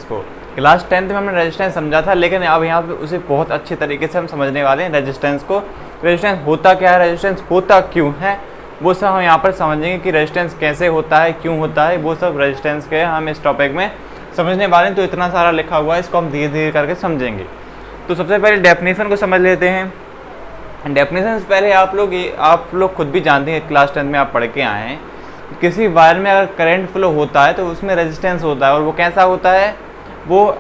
को। Class 10th में हमने रेजिस्टेंस समझा था, लेकिन अब यहाँ पे उसे बहुत अच्छे तरीके से हम समझने वाले हैं रेजिस्टेंस को। रेजिस्टेंस होता क्या है, रेजिस्टेंस होता क्यों है, वो सब हम यहाँ पर समझेंगे कि रेजिस्टेंस कैसे होता है, क्यों होता है, वो सब रेजिस्टेंस के हम इस टॉपिक में समझने वाले हैं। तो इतना सारा लिखा हुआ है, इसको हम धीरे धीरे करके समझेंगे। तो सबसे पहले डेफिनेशन को समझ लेते हैं। डेफिनेशन से पहले आप लोग खुद भी जानते हैं, क्लास 10 में आप पढ़ के आए हैं, किसी वायर में अगर करंट फ्लो होता है तो उसमें रेजिस्टेंस होता है, और वो कैसा होता है, वो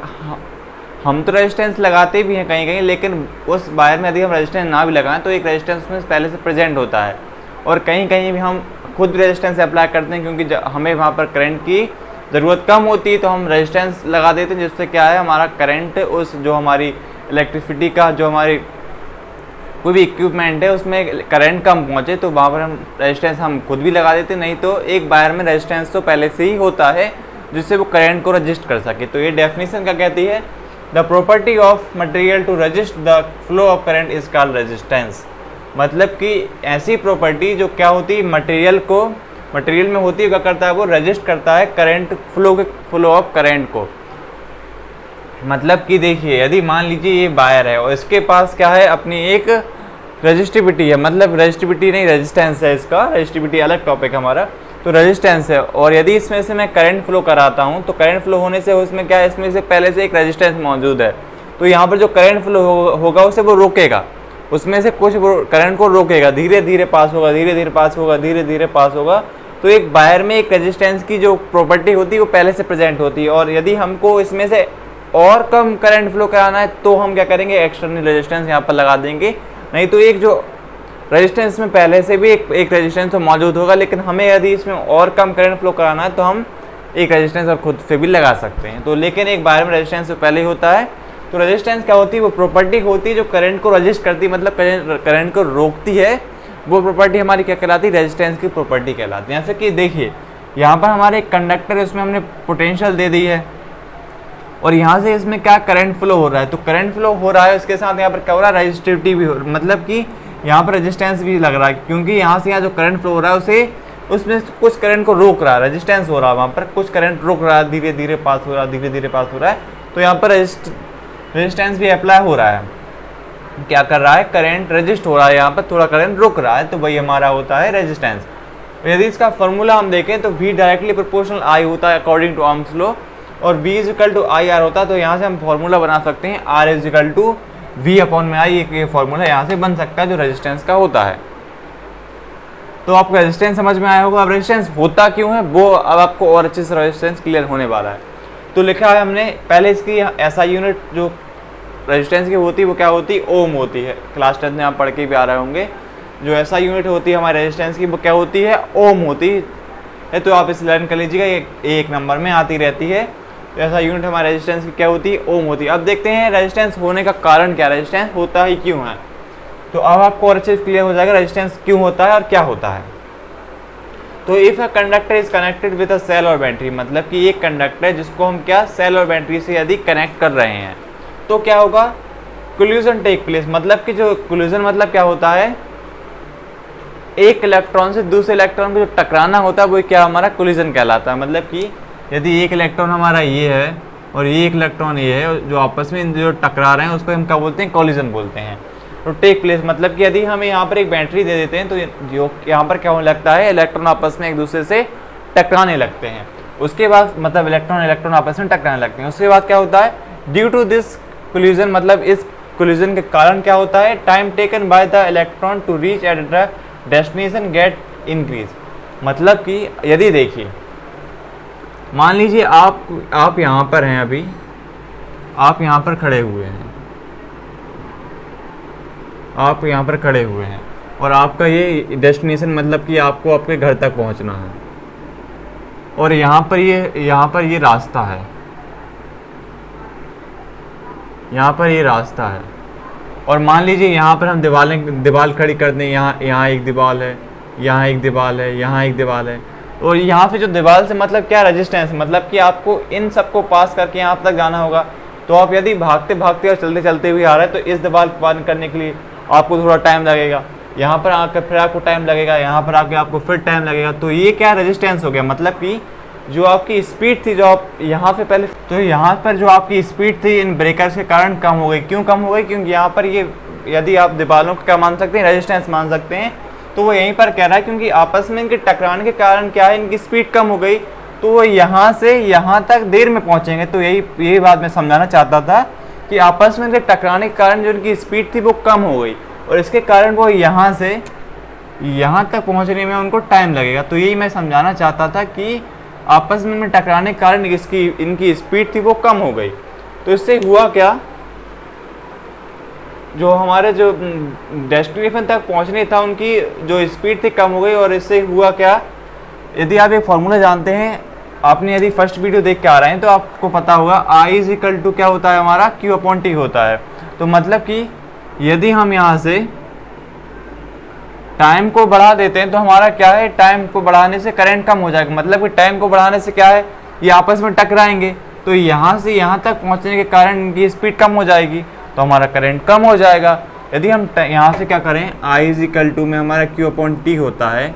हम तो रेजिस्टेंस लगाते भी हैं कहीं कहीं, लेकिन उस वायर में यदि हम रेजिस्टेंस ना भी लगाएं तो एक रेजिस्टेंस उसमें पहले से प्रेजेंट होता है, और कहीं कहीं भी हम खुद रेजिस्टेंस अप्लाई करते हैं, क्योंकि हमें वहाँ पर करंट की ज़रूरत कम होती है तो हम रेजिस्टेंस लगा देते हैं, जिससे क्या है, हमारा करंट उस जो हमारी इलेक्ट्रिसिटी का जो हमारी कोई भी इक्विपमेंट है उसमें करंट कम पहुँचे, तो वहाँ पर हम रेजिस्टेंस हम खुद भी लगा देते हैं। नहीं तो एक वायर में रेजिस्टेंस तो पहले से ही होता है जिससे वो करंट को रजिस्ट कर सके। तो ये डेफिनेशन क्या कहती है, the property of material to resist the flow of current is called resistance. मतलब कि ऐसी प्रॉपर्टी जो क्या होती है, मटेरियल में होती है, क्या करता है, वो रजिस्ट करता है करंट फ्लो ऑफ करंट को। मतलब कि देखिए, यदि मान लीजिए ये वायर है और इसके पास क्या है, अपनी एक रजिस्टिविटी है, मतलब रजिस्टिविटी नहीं, रेजिस्टेंस है इसका, रजिस्टिविटी अलग टॉपिक है हमारा, तो रेजिस्टेंस है। और यदि इसमें से मैं करंट फ्लो कराता हूँ तो करंट फ्लो होने से उसमें क्या है, इसमें से पहले से एक रेजिस्टेंस मौजूद है, तो यहाँ पर जो करंट फ्लो होगा उसे वो रोकेगा, उसमें से कुछ करंट को रोकेगा, धीरे धीरे पास होगा, धीरे धीरे पास होगा, धीरे धीरे पास होगा। तो एक वायर में एक रेजिस्टेंस की जो प्रॉपर्टी होती है वो पहले से प्रेजेंट होती है, और यदि हमको इसमें से और कम करंट फ्लो कराना है तो हम क्या करेंगे, एक्सटर्नल रेजिस्टेंस यहाँ पर लगा देंगे। नहीं तो एक जो रेजिस्टेंस में पहले से भी एक रेजिस्टेंस तो मौजूद होगा, लेकिन हमें यदि इसमें और कम करंट फ्लो कराना है तो हम एक रेजिस्टेंस और खुद से भी लगा सकते हैं। तो लेकिन एक वायर में रेजिस्टेंस तो पहले ही होता है। तो रेजिस्टेंस क्या होती है, वो प्रॉपर्टी होती है जो करंट को रजिस्ट करती है, मतलब करंट को रोकती है। वो प्रॉपर्टी हमारी क्या कहलाती है, रेजिस्टेंस की प्रॉपर्टी कहलाती है। जैसे कि देखिए, यहाँ पर हमारे एक कंडक्टर है, उसमें हमने पोटेंशियल दे दी है, और यहाँ से इसमें क्या करंट फ्लो हो रहा है, तो करंट फ्लो हो रहा है, उसके साथ यहाँ पर क्या हो रहा है, रजिस्टिविटी भी हो, मतलब कि यहाँ पर रेजिस्टेंस भी लग रहा है, क्योंकि यहाँ से यहाँ जो करंट फ्लो हो रहा है उसमें कुछ करंट को रोक रहा है, रेजिस्टेंस हो रहा है, वहाँ पर कुछ करंट रोक रहा है, धीरे धीरे पास हो रहा है, धीरे धीरे पास हो रहा है। तो यहाँ पर रेजिस्टेंस भी अप्लाई हो रहा है, क्या कर रहा है, करंट रजिस्ट हो रहा है, यहाँ पर थोड़ा करंट रुक रहा है, तो वही हमारा होता है रेजिस्टेंस। यदि इसका फॉर्मूला हम देखें तो V डायरेक्टली प्रोपोर्शनल I होता है अकॉर्डिंग टू ओम्स लॉ, और V is equal to IR होता है। तो यहाँ से हम फॉर्मूला बना सकते हैं R is equal to V upon में I, ये फॉर्मूला यहाँ से बन सकता है जो रेजिस्टेंस का होता है। तो आपको रेजिस्टेंस समझ में आया होगा। अब रेजिस्टेंस होता क्यों है, वो अब आपको और अच्छे से रेजिस्टेंस क्लियर होने वाला है। तो लिखा है हमने पहले, इसकी ऐसा यूनिट जो रेजिस्टेंस की होती है वो क्या होती है, ओम होती है। क्लास 10 में आप पढ़ के भी आ रहे होंगे, जो ऐसा यूनिट होती है हमारे रेजिस्टेंस की वो क्या होती है, ओम होती है। तो आप इसे लर्न कर लीजिएगा, ये एक नंबर में आती रहती है। तो ऐसा यूनिट हमारे रेजिस्टेंस की क्या होती है, ओम होती है। अब देखते हैं रेजिस्टेंस होने का कारण क्या, रेजिस्टेंस होता ही क्यों है। तो अब आपको और अच्छे से क्लियर हो जाएगा रेजिस्टेंस क्यों होता है और क्या होता है। तो if a conductor is connected with a cell और बैटरी, मतलब कि एक कंडक्टर जिसको हम क्या, सेल और बैटरी से यदि कनेक्ट कर रहे हैं तो क्या होगा, कोलिजन टेक प्लेस। मतलब कि जो कोलिजन मतलब क्या होता है, एक इलेक्ट्रॉन से दूसरे इलेक्ट्रॉन को जो टकराना होता है वो क्या हमारा कोलिजन कहलाता है। मतलब कि यदि एक इलेक्ट्रॉन हमारा ये है और ये एक इलेक्ट्रॉन ये है, जो आपस में जो टकरा रहे हैं उसको हम क्या बोलते हैं, कोलिजन बोलते हैं। तो टेक प्लेस मतलब कि यदि हम यहाँ पर एक बैटरी दे देते हैं तो जो यहाँ पर क्या होने लगता है, इलेक्ट्रॉन आपस में एक दूसरे से टकराने लगते हैं। उसके बाद मतलब इलेक्ट्रॉन आपस में टकराने लगते हैं। उसके बाद क्या होता है, ड्यू टू दिस कोलिजन, मतलब इस कोलिजन के कारण क्या होता है, time taken by the electron to reach at the destination get increase. मतलब कि यदि देखिए, मान लीजिए आप यहाँ पर हैं, अभी आप यहाँ पर खड़े हुए हैं, आप यहाँ पर खड़े हुए हैं और आपका ये डेस्टिनेशन मतलब कि आपको आपके घर तक पहुँचना है, और यहाँ पर ये रास्ता है, यहाँ पर ये रास्ता है। और मान लीजिए यहाँ पर हम दीवार खड़ी कर दें, यहाँ एक दीवार है, यहाँ एक दीवार है, यहाँ एक दीवार है, और यहाँ से जो दीवार से मतलब क्या, रेजिस्टेंस, मतलब कि आपको इन सबको पास करके यहाँ तक जाना होगा। तो आप यदि भागते भागते और चलते चलते हुए आ रहे हैं तो इस दीवार को पार करने के लिए आपको थोड़ा टाइम लगेगा, यहाँ पर आकर फिर आपको टाइम लगेगा, यहाँ पर आके आपको फिर टाइम लगेगा। तो ये क्या, रेजिस्टेंस हो गया। मतलब कि जो आपकी स्पीड थी, जो आप यहाँ पे पहले, तो यहाँ पर जो आपकी स्पीड थी इन ब्रेकर्स के कारण कम हो गई। क्यों कम हो गई? क्योंकि यहाँ पर ये, यदि आप दीवारों को क्या मान सकते हैं, रेजिस्टेंस मान सकते हैं, तो वो यहीं पर कह रहा है क्योंकि आपस में इनके टकराने के कारण क्या है, इनकी स्पीड कम हो गई, तो वो यहाँ से यहाँ तक देर में पहुँचेंगे। तो यही बात मैं समझाना चाहता था कि आपस में इनके टकराने के कारण जो इनकी स्पीड थी वो कम हो गई, और इसके कारण वो यहाँ से यहाँ तक पहुँचने में उनको टाइम लगेगा। तो यही मैं समझाना चाहता था कि आपस में टकराने के कारण इनकी स्पीड थी वो कम हो गई। तो इससे हुआ क्या, जो हमारे जो डेस्टिनेशन तक पहुंचने था उनकी जो स्पीड थी कम हो गई। और इससे हुआ क्या, यदि आप एक फॉर्मूला जानते हैं, आपने यदि फर्स्ट वीडियो देख के आ रहे हैं तो आपको पता होगा I इक्वल टू क्या होता है हमारा, Q/T होता है। तो मतलब कि यदि हम यहाँ से टाइम को बढ़ा देते हैं तो हमारा क्या है, टाइम को बढ़ाने से करंट कम हो जाएगा। मतलब कि टाइम को बढ़ाने से क्या है, ये आपस में टकराएंगे, तो यहाँ से यहाँ तक पहुँचने के कारण इनकी स्पीड कम हो जाएगी, तो हमारा करंट कम हो जाएगा। यदि हम यहाँ से क्या करें, I इक्वल टू में हमारा Q/T होता है,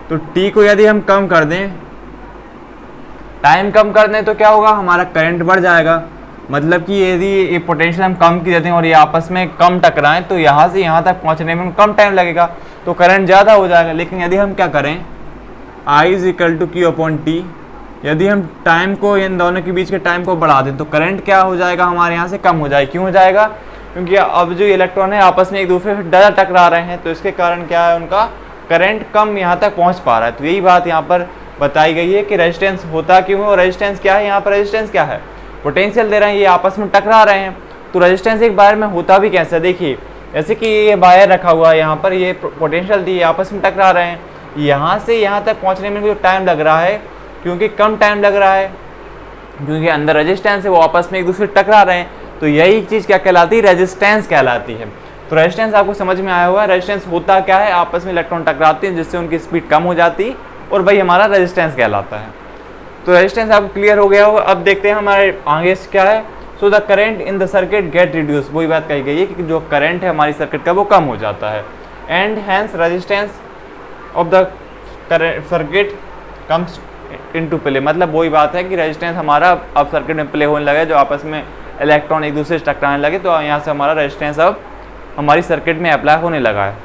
तो T को यदि हम कम कर दें, टाइम कम कर दें, तो क्या होगा, हमारा करंट बढ़ जाएगा। मतलब कि यदि ये पोटेंशियल हम कम की देते हैं और ये आपस में कम टकराएं, तो यहाँ से यहाँ तक पहुँचने में कम टाइम लगेगा, तो करंट ज़्यादा हो जाएगा। लेकिन यदि हम क्या करें, I इक्वल टू Q/T, यदि हम टाइम को, इन दोनों के बीच के टाइम को बढ़ा दें, तो करंट क्या हो जाएगा, हमारे यहाँ से कम हो जाएगा। क्यों हो जाएगा? क्योंकि अब जो इलेक्ट्रॉन है आपस में एक दूसरे से ज़्यादा टकरा रहे हैं, तो इसके कारण क्या है, उनका करंट कम यहाँ तक पहुँच पा रहा है। तो यही बात यहाँ पर बताई गई है कि रेजिस्टेंस होता क्यों है, और रेजिस्टेंस क्या है। यहाँ पर रेजिस्टेंस क्या है, पोटेंशियल दे रहे हैं, ये आपस में टकरा रहे हैं। तो रेजिस्टेंस एक वायर में होता भी कैसे, देखिए जैसे कि ये वायर रखा हुआ है, यहाँ पर ये पोटेंशियल दी, आपस में टकरा रहे हैं, यहाँ से यहाँ तक पहुँचने में जो टाइम लग रहा है, क्योंकि कम टाइम लग रहा है, क्योंकि अंदर रेजिस्टेंस है, वो आपस में एक दूसरे टकरा रहे हैं, तो यही चीज़ क्या कहलाती है, रेजिस्टेंस कहलाती है। तो रेजिस्टेंस आपको समझ में आया होगा। रेजिस्टेंस होता क्या है, आपस में इलेक्ट्रॉन टकराते हैं जिससे उनकी स्पीड कम हो जाती, और वही हमारा रेजिस्टेंस कहलाता है। तो रेजिस्टेंस आपको क्लियर हो गया होगा। अब देखते हैं हमारे आगे क्या है। So the current in the circuit get reduce, वही बात कही गई है कि जो करंट है हमारी सर्किट का वो कम हो जाता है, and hence resistance of the circuit comes into play. मतलब वही बात है कि रेजिस्टेंस हमारा अब सर्किट में प्ले होने लगा, जो आपस में इलेक्ट्रॉन एक दूसरे से टकराने लगे, तो यहाँ से हमारा रेजिस्टेंस अब हमारी सर्किट में अप्लाई होने लगा है।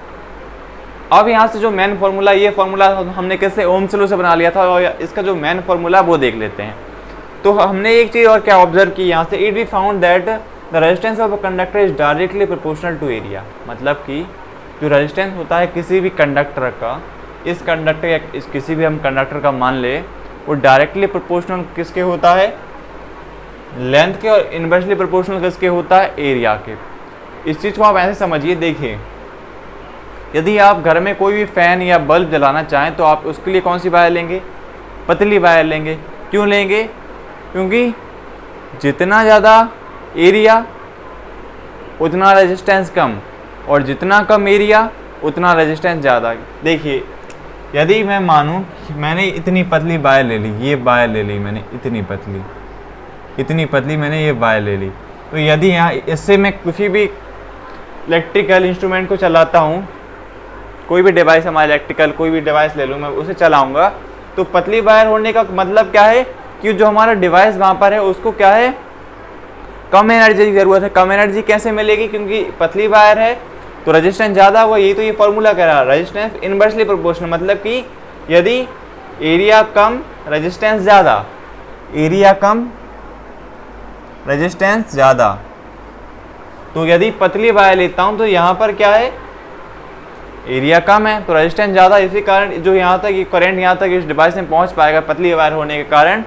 अब यहाँ से जो मेन फार्मूला, ये फार्मूला हमने कैसे ओम्स लॉ से बना लिया था, और इसका जो मेन फार्मूला वो देख लेते हैं। तो हमने एक चीज़ और क्या ऑब्जर्व की यहाँ से, it we found that the resistance of a conductor is directly proportional to area. मतलब कि जो रेजिस्टेंस होता है किसी भी कंडक्टर का, इस कंडक्टर या किसी भी हम कंडक्टर का मान ले, वो डायरेक्टली प्रोपोर्शनल किसके होता है, लेंथ के, और इनवर्सली प्रोपोर्शनल किसके होता है, एरिया के। इस चीज़ को आप ऐसे समझिए, देखिए यदि आप घर में कोई भी फ़ैन या बल्ब जलाना चाहें तो आप उसके लिए कौन सी वायर लेंगे, पतली वायर लेंगे। क्यों लेंगे? क्योंकि जितना ज़्यादा एरिया उतना रेजिस्टेंस कम, और जितना कम एरिया उतना रेजिस्टेंस ज़्यादा। देखिए यदि मैं मानूँ मैंने इतनी पतली वायर ले ली, ये वायर ले ली मैंने, इतनी पतली मैंने ये वायर ले ली, तो यदि यहाँ इससे मैं किसी भी इलेक्ट्रिकल इंस्ट्रूमेंट को चलाता हूँ, कोई भी डिवाइस, हमारा इलेक्ट्रिकल कोई भी डिवाइस ले लूँ, मैं उसे चलाऊँगा, तो पतली वायर होने का मतलब क्या है कि जो हमारा डिवाइस वहाँ पर है उसको क्या है, कम एनर्जी की ज़रूरत है। कम एनर्जी कैसे मिलेगी, क्योंकि पतली वायर है तो रेजिस्टेंस ज़्यादा हुआ। यही तो ये फॉर्मूला कह रहा है, रेजिस्टेंस इनवर्सली प्रोपोर्शनल। मतलब कि यदि एरिया कम रेजिस्टेंस ज़्यादा, एरिया कम रेजिस्टेंस ज़्यादा, तो यदि पतली वायर लेता हूँ तो यहाँ पर क्या है, एरिया कम है तो रेजिस्टेंस ज़्यादा, इसी कारण जो यहाँ तक ये करंट यहाँ तक इस डिवाइस में पहुँच पाएगा, पतली वायर होने के कारण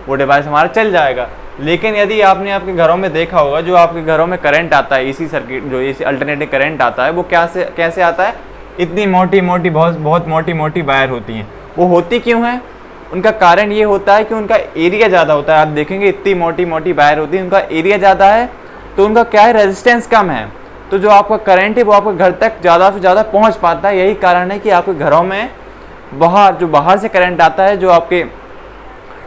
वो डिवाइस हमारा चल जाएगा। लेकिन यदि आपने आपके घरों में देखा होगा, जो आपके घरों में करंट आता है, इसी सर्किट जो इसी अल्टरनेटिव करंट आता है, वो कैसे आता है, इतनी मोटी बहुत मोटी वायर होती हैं। वो होती क्यों है, उनका कारण ये होता है कि उनका एरिया ज़्यादा होता है। आप देखेंगे इतनी मोटी वायर होती है, उनका एरिया ज़्यादा है तो उनका क्या है, रेजिस्टेंस कम है, तो जो आपका करंट है वो आपके घर तक ज़्यादा से ज़्यादा पहुंच पाता है। यही कारण है कि आपके घरों में बाहर से करंट आता है, जो आपके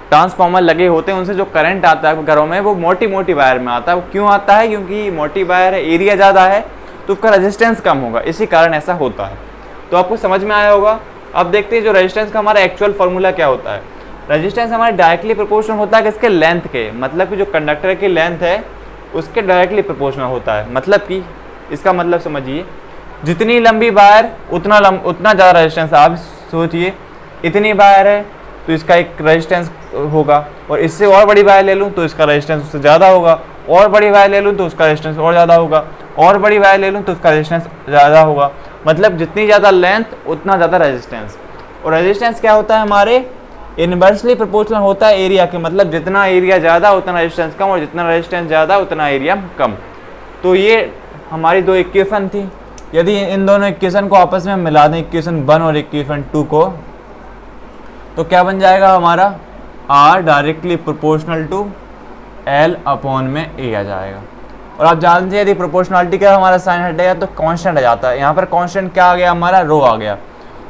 ट्रांसफार्मर लगे होते हैं उनसे जो करंट आता है घरों में, वो मोटी वायर में आता है। वो क्यों आता है, क्योंकि मोटी वायर है, एरिया ज़्यादा है तो उसका रेजिस्टेंस कम होगा, इसी कारण ऐसा होता है। तो आपको समझ में आया होगा। अब देखते हैं जो रेजिस्टेंस का हमारा एक्चुअल फार्मूला क्या होता है। रेजिस्टेंस हमारे डायरेक्टली प्रोपोर्शनल होता है किसके, लेंथ के, मतलब कि जो कंडक्टर की लेंथ है उसके डायरेक्टली प्रोपोर्शनल होता है। मतलब कि इसका मतलब समझिए, जितनी लंबी वायर उतना ज़्यादा रेजिस्टेंस। आप सोचिए इतनी वायर है तो इसका एक रेजिस्टेंस होगा, और इससे और बड़ी वायर ले लूँ तो इसका रेजिस्टेंस उससे ज़्यादा होगा, और बड़ी वायर ले लूँ तो उसका रेजिस्टेंस और ज़्यादा होगा, और बड़ी वायर ले लूँ तो उसका रेजिस्टेंस ज़्यादा होगा। मतलब जितनी ज़्यादा लेंथ उतना ज़्यादा रेजिस्टेंस। और रेजिस्टेंस क्या होता है हमारे, इनवर्सली प्रोपोर्शनल होता है एरिया के, मतलब जितना एरिया ज़्यादा उतना रेजिस्टेंस कम, और जितना रेजिस्टेंस ज़्यादा उतना एरिया कम। तो ये हमारी दो इक्वेशन थी। यदि इन दोनों इक्वेशन को आपस में मिला दें, इक्वेशन 1 और इक्वेशन 2 को, तो क्या बन जाएगा हमारा, R directly proportional to L upon में A आ जाएगा। और आप जानते हैं यदि प्रोपोर्शनलिटी का हमारा साइन हटेगा तो कांस्टेंट आ जाता है। यहाँ पर कांस्टेंट क्या आ गया हमारा, रो आ गया।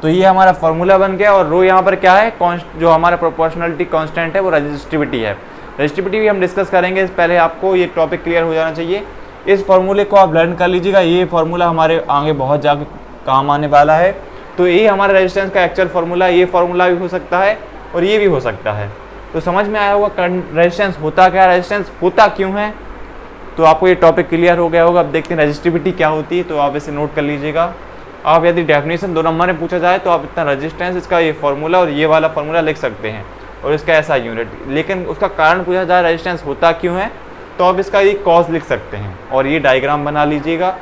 तो ये हमारा फॉर्मूला बन गया। और रो यहाँ पर क्या है, जो हमारा प्रोपोर्शनलिटी कांस्टेंट है वो रेजिस्टिविटी है। रेजिस्टिविटी भी हम डिस्कस करेंगे, पहले आपको ये टॉपिक क्लियर हो जाना चाहिए। इस फॉर्मूले को आप लर्न कर लीजिएगा, ये फॉर्मूला हमारे आगे बहुत जाके काम आने वाला है। तो ये हमारा रेजिस्टेंस का एक्चुअल फार्मूला, ये फार्मूला भी हो सकता है और ये भी हो सकता है। तो समझ में आया होगा रेजिस्टेंस होता क्या, रेजिस्टेंस होता क्यों है। तो आपको ये टॉपिक क्लियर हो गया होगा। अब देखते हैं रेजिस्टिविटी क्या होती है, तो आप इसे नोट कर लीजिएगा। आप यदि डेफिनेशन 2 नंबर में पूछा जाए तो आप इतना रेजिस्टेंस, इसका ये फार्मूला और ये वाला फार्मूला लिख सकते हैं, और इसका ऐसा यूनिट। लेकिन उसका कारण पूछा जाए रेजिस्टेंस होता क्यों है, तो आप इसका ये कॉज लिख सकते हैं, और ये डायग्राम बना लीजिएगा।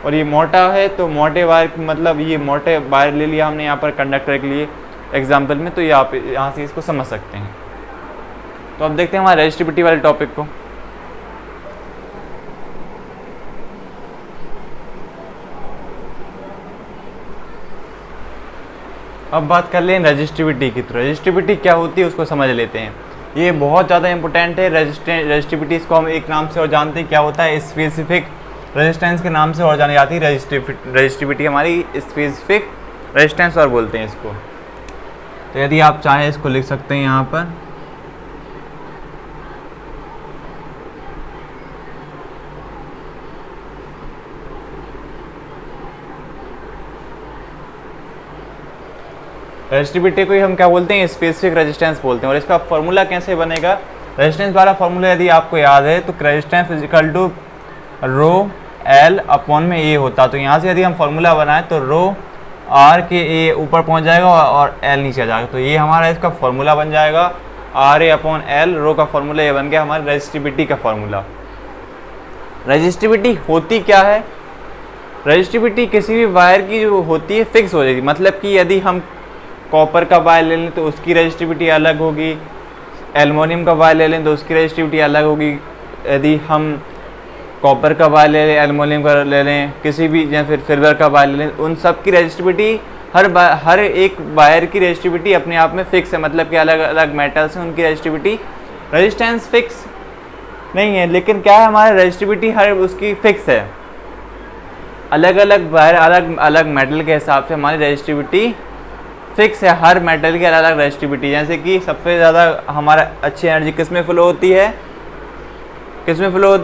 और ये मोटा है तो मोटे वायर, मतलब ये मोटे वायर ले लिया हमने यहाँ पर कंडक्टर के लिए एग्जाम्पल में, तो ये आप यहाँ से इसको समझ सकते हैं। तो अब देखते हैं हमारे रेजिस्टिविटी वाले टॉपिक को। अब बात कर लें रेजिस्टिविटी की। तो रेजिस्टिविटी क्या होती है उसको समझ लेते हैं। ये बहुत ज़्यादा इंपॉर्टेंट है। रेजिस्टिविटी इसको हम एक नाम से और जानते हैं, क्या होता है, स्पेसिफिक रेजिस्टेंस के नाम से और जानी जाती है। रेजिस्टिविटी हमारी स्पेसिफिक रेजिस्टेंस और बोलते हैं इसको। तो यदि आप चाहें इसको लिख सकते हैं यहाँ पर, रेजिस्टिविटी को ही हम क्या बोलते हैं, स्पेसिफिक रेजिस्टेंस बोलते हैं। और इसका फॉर्मूला कैसे बनेगा, रेजिस्टेंस वाला फॉर्मूला यदि आपको याद है तो resistance is equal to rho L upon में ए होता। तो यहाँ से यदि हम फॉर्मूला बनाएं तो रो आर के ए ऊपर पहुँच जाएगा और एल नीचे आ जाएगा। तो ये हमारा इसका फॉर्मूला बन जाएगा, आर ए अपॉन एल। रो का फॉर्मूला ये बन गया हमारे रेजिस्टिविटी का फॉर्मूला। रेजिस्टिविटी होती क्या है, रेजिस्टिविटी किसी भी वायर की जो होती है फिक्स हो जाएगी। मतलब कि यदि हम कॉपर का वायर ले लें तो उसकी रेजिस्टिविटी अलग होगी, एल्युमिनियम का वायर ले लें तो उसकी रेजिस्टिविटी अलग होगी। यदि हम कॉपर का वायर ले लें, एल्युमिनियम का ले लें, किसी भी या फिर सिल्वर का वायर ले लें, उन सब की रेजिस्टिविटी हर एक वायर की रेजिस्टिविटी अपने आप में फिक्स है। मतलब कि अलग अलग मेटल्स हैं उनकी रेजिस्टिविटी, रेजिस्टेंस फिक्स नहीं है, लेकिन क्या है हमारा रेजिस्टिविटी हर उसकी फिक्स है। अलग अलग वायर अलग अलग मेटल के हिसाब से हमारी रेजिस्टिविटी फिक्स है। हर मेटल की अलग अलग रेजिस्टिविटी, जैसे कि सबसे ज़्यादा हमारा अच्छी एनर्जी किस में फ्लो होती है,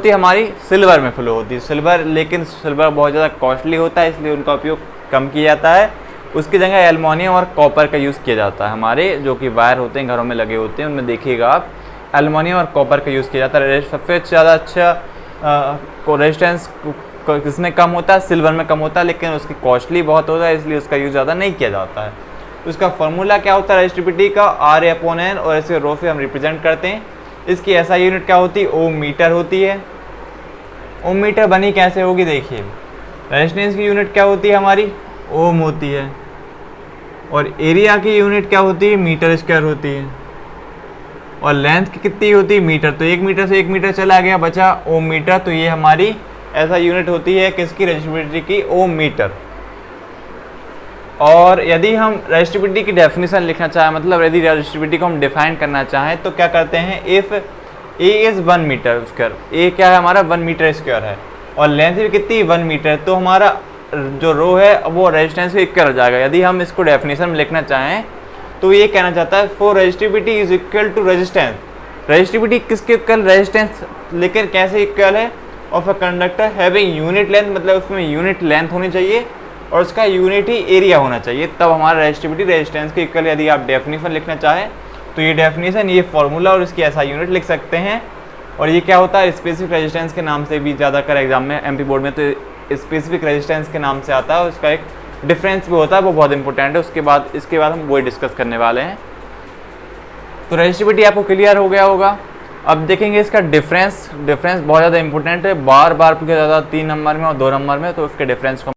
हमारी सिल्वर में फ्लो होती है। सिल्वर, लेकिन सिल्वर बहुत ज़्यादा कॉस्टली होता है इसलिए उनका उपयोग कम किया जाता है। उसकी जगह एल्युमिनियम और कॉपर का यूज़ किया जाता है। हमारे जो कि वायर होते हैं घरों में लगे होते हैं उनमें देखिएगा आप, एल्युमिनियम और कॉपर का यूज़ किया जाता है। सबसे ज़्यादा अच्छा रेजिस्टेंस किसमें कम होता है, सिल्वर में कम होता है, लेकिन उसकी कॉस्टली बहुत होता है इसलिए उसका यूज़ ज़्यादा नहीं किया जाता है। तो इसका फॉर्मूला क्या होता है रेजिस्टिविटी का, आर ए अपॉन एन, और ऐसे रो से हम रिप्रेजेंट करते हैं। इसकी ऐसा यूनिट क्या होती है, ओम मीटर होती है। ओम मीटर बनी कैसे होगी, देखिए रेजिस्टेंस की यूनिट क्या होती है हमारी, ओम होती है, और एरिया की यूनिट क्या होती है, मीटर स्क्वायर होती है, और लेंथ की कितनी होती है, मीटर। तो 1 मीटर से 1 मीटर चला गया, बचा ओम मीटर। तो ये हमारी ऐसा यूनिट होती है किसकी, रेजिस्टिविटी की, ओम मीटर। और यदि हम रेजिस्टिविटी की डेफिनेशन लिखना चाहें, मतलब यदि रेजिस्टिविटी को हम डिफाइन करना चाहें तो क्या करते हैं, if A is 1 metre square, A क्या है हमारा 1 मीटर स्क्वायर है, और लेंथ भी कितनी 1 मीटर, तो हमारा जो रो है वो रेजिस्टेंस के इक्वल हो जाएगा। यदि हम इसको डेफिनेशन में लिखना चाहें तो ये कहना चाहता है for resistivity is equal to resistance. Resistivity किसके इक्वल, रेजिस्टेंस, लेकिन कैसे इक्वल है, of a conductor having unit length, मतलब उसमें यूनिट लेंथ होनी चाहिए और उसका यूनिट ही एरिया होना चाहिए, तब हमारा रेजिस्टिविटी रेजिस्टेंस के इक्वल। यदि आप डेफिनेशन लिखना चाहें तो ये डेफिनेशन, ये फॉर्मूला और इसकी ऐसा यूनिट लिख सकते हैं। और ये क्या होता है, स्पेसिफिक रेजिस्टेंस के नाम से भी ज़्यादातर एग्जाम में एमपी बोर्ड में तो स्पेसिफिक रेजिस्टेंस के नाम से आता है, उसका एक डिफरेंस भी होता है, वो बहुत इंपॉर्टेंट है। इसके बाद हम वही डिस्कस करने वाले हैं। तो रेजिस्टिविटी आपको क्लियर हो गया होगा। अब देखेंगे इसका डिफरेंस बहुत ज़्यादा इंपॉर्टेंट है, बार बार पूछा जाता है 3 नंबर में और 2 नंबर में, तो उसके डिफरेंस को